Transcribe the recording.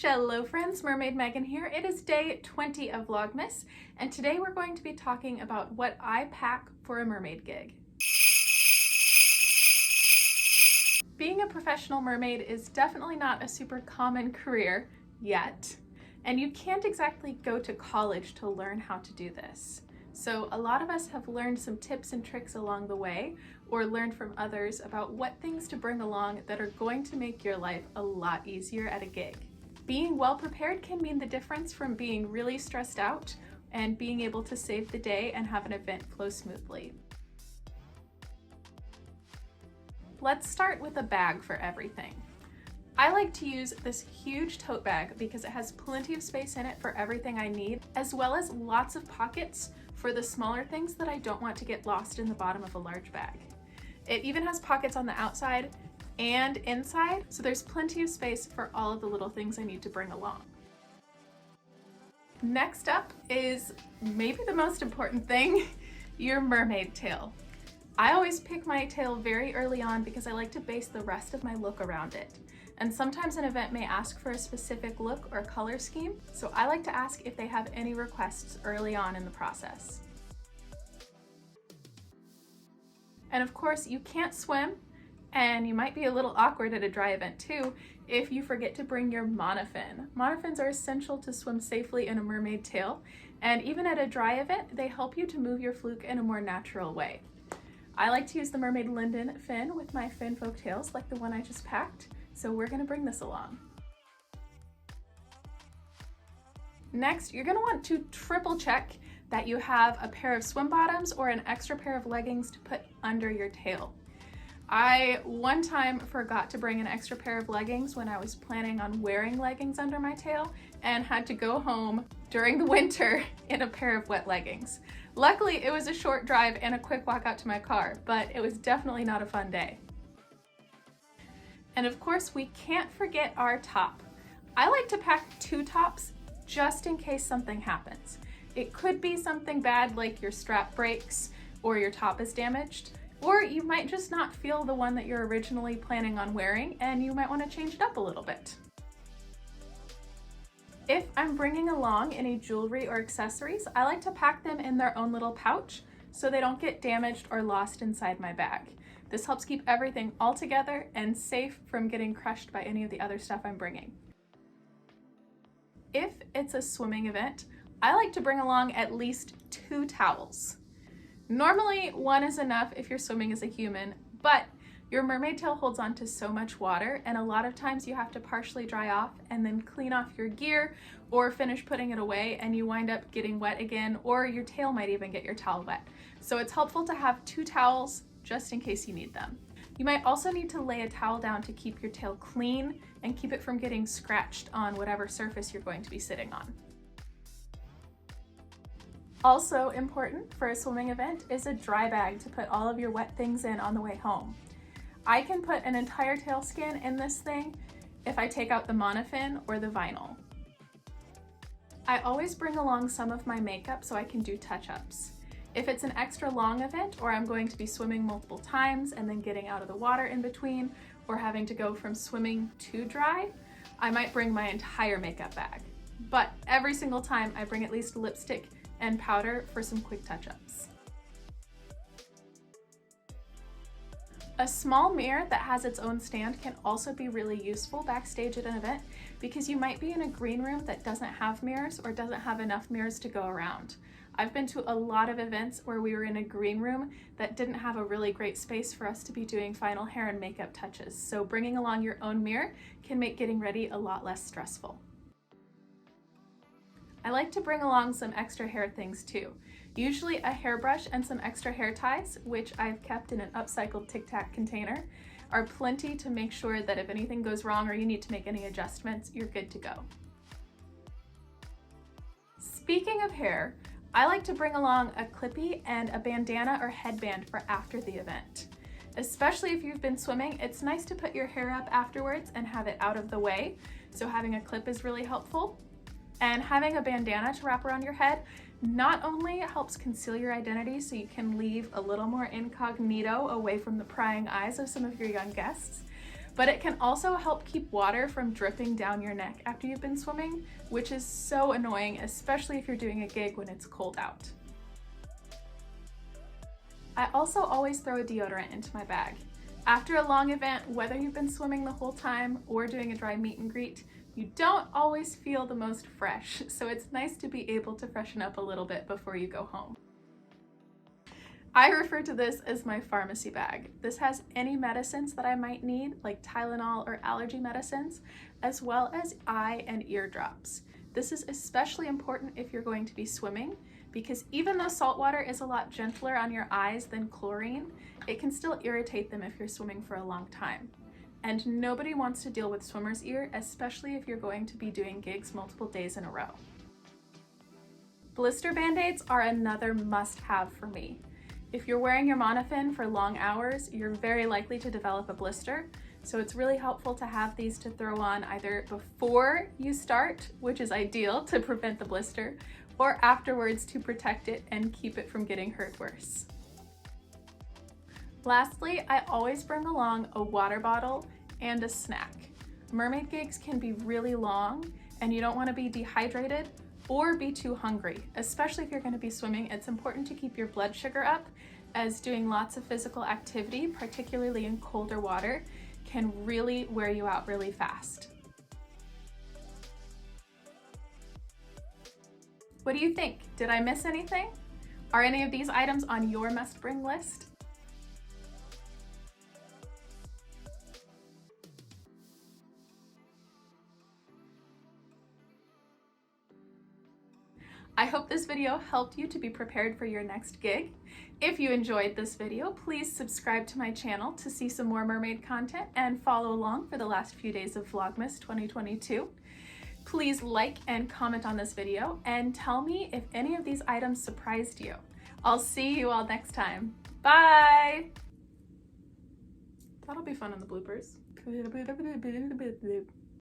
Hello friends, Mermaid Megan here. It is day 20 of Vlogmas, and today we're going to be talking about what I pack for a mermaid gig. Being a professional mermaid is definitely not a super common career yet, and you can't exactly go to college to learn how to do this. So a lot of us have learned some tips and tricks along the way, or learned from others about what things to bring along that are going to make your life a lot easier at a gig. Being well prepared can mean the difference from being really stressed out and being able to save the day and have an event flow smoothly. Let's start with a bag for everything. I like to use this huge tote bag because it has plenty of space in it for everything I need, as well as lots of pockets for the smaller things that I don't want to get lost in the bottom of a large bag. It even has pockets on the outside and inside, so there's plenty of space for all of the little things I need to bring along. Next up is maybe the most important thing, your mermaid tail. I always pick my tail very early on because I like to base the rest of my look around it. And sometimes an event may ask for a specific look or color scheme, so I like to ask if they have any requests early on in the process. And of course, you can't swim, and you might be a little awkward at a dry event too if you forget to bring your monofin. Monofins are essential to swim safely in a mermaid tail, and even at a dry event, they help you to move your fluke in a more natural way. I like to use the Mermaid Linden fin with my fin folk tails like the one I just packed, so we're gonna bring this along. Next, you're gonna want to triple check that you have a pair of swim bottoms or an extra pair of leggings to put under your tail. I one time forgot to bring an extra pair of leggings when I was planning on wearing leggings under my tail and had to go home during the winter in a pair of wet leggings. Luckily, it was a short drive and a quick walk out to my car, but it was definitely not a fun day. And of course, we can't forget our top. I like to pack 2 tops just in case something happens. It could be something bad like your strap breaks or your top is damaged, or you might just not feel the one that you're originally planning on wearing and you might want to change it up a little bit. If I'm bringing along any jewelry or accessories, I like to pack them in their own little pouch so they don't get damaged or lost inside my bag. This helps keep everything all together and safe from getting crushed by any of the other stuff I'm bringing. If it's a swimming event, I like to bring along at least 2 towels. Normally, 1 is enough if you're swimming as a human, but your mermaid tail holds on to so much water, and a lot of times you have to partially dry off and then clean off your gear or finish putting it away, and you wind up getting wet again, or your tail might even get your towel wet. So it's helpful to have 2 towels just in case you need them. You might also need to lay a towel down to keep your tail clean and keep it from getting scratched on whatever surface you're going to be sitting on. Also important for a swimming event is a dry bag to put all of your wet things in on the way home. I can put an entire tail skin in this thing if I take out the monofin or the vinyl. I always bring along some of my makeup so I can do touch-ups. If it's an extra long event, or I'm going to be swimming multiple times and then getting out of the water in between, or having to go from swimming to dry, I might bring my entire makeup bag. But every single time I bring at least lipstick and powder for some quick touch-ups. A small mirror that has its own stand can also be really useful backstage at an event because you might be in a green room that doesn't have mirrors or doesn't have enough mirrors to go around. I've been to a lot of events where we were in a green room that didn't have a really great space for us to be doing final hair and makeup touches, so bringing along your own mirror can make getting ready a lot less stressful. I like to bring along some extra hair things too. Usually a hairbrush and some extra hair ties, which I've kept in an upcycled Tic Tac container, are plenty to make sure that if anything goes wrong or you need to make any adjustments, you're good to go. Speaking of hair, I like to bring along a clippy and a bandana or headband for after the event. Especially if you've been swimming, it's nice to put your hair up afterwards and have it out of the way, so having a clip is really helpful. And having a bandana to wrap around your head not only helps conceal your identity so you can leave a little more incognito away from the prying eyes of some of your young guests, But it can also help keep water from dripping down your neck after you've been swimming, which is so annoying, especially if you're doing a gig when it's cold out. I also always throw a deodorant into my bag. After a long event, whether you've been swimming the whole time or doing a dry meet and greet, you don't always feel the most fresh, so it's nice to be able to freshen up a little bit before you go home. I refer to this as my pharmacy bag. This has any medicines that I might need, like Tylenol or allergy medicines, as well as eye and ear drops. This is especially important if you're going to be swimming, because even though salt water is a lot gentler on your eyes than chlorine, it can still irritate them if you're swimming for a long time. And nobody wants to deal with swimmer's ear, especially if you're going to be doing gigs multiple days in a row. Blister band-aids are another must-have for me. If you're wearing your monofin for long hours, you're very likely to develop a blister, so it's really helpful to have these to throw on either before you start, which is ideal to prevent the blister, or afterwards to protect it and keep it from getting hurt worse. Lastly, I always bring along a water bottle and a snack. Mermaid gigs can be really long and you don't want to be dehydrated or be too hungry. Especially if you're going to be swimming, it's important to keep your blood sugar up, as doing lots of physical activity, particularly in colder water, can really wear you out really fast. What do you think? Did I miss anything? Are any of these items on your must-bring list? I hope this video helped you to be prepared for your next gig. If you enjoyed this video, please subscribe to my channel to see some more mermaid content and follow along for the last few days of Vlogmas 2022. Please like and comment on this video and tell me if any of these items surprised you. I'll see you all next time. Bye! That'll be fun in the bloopers.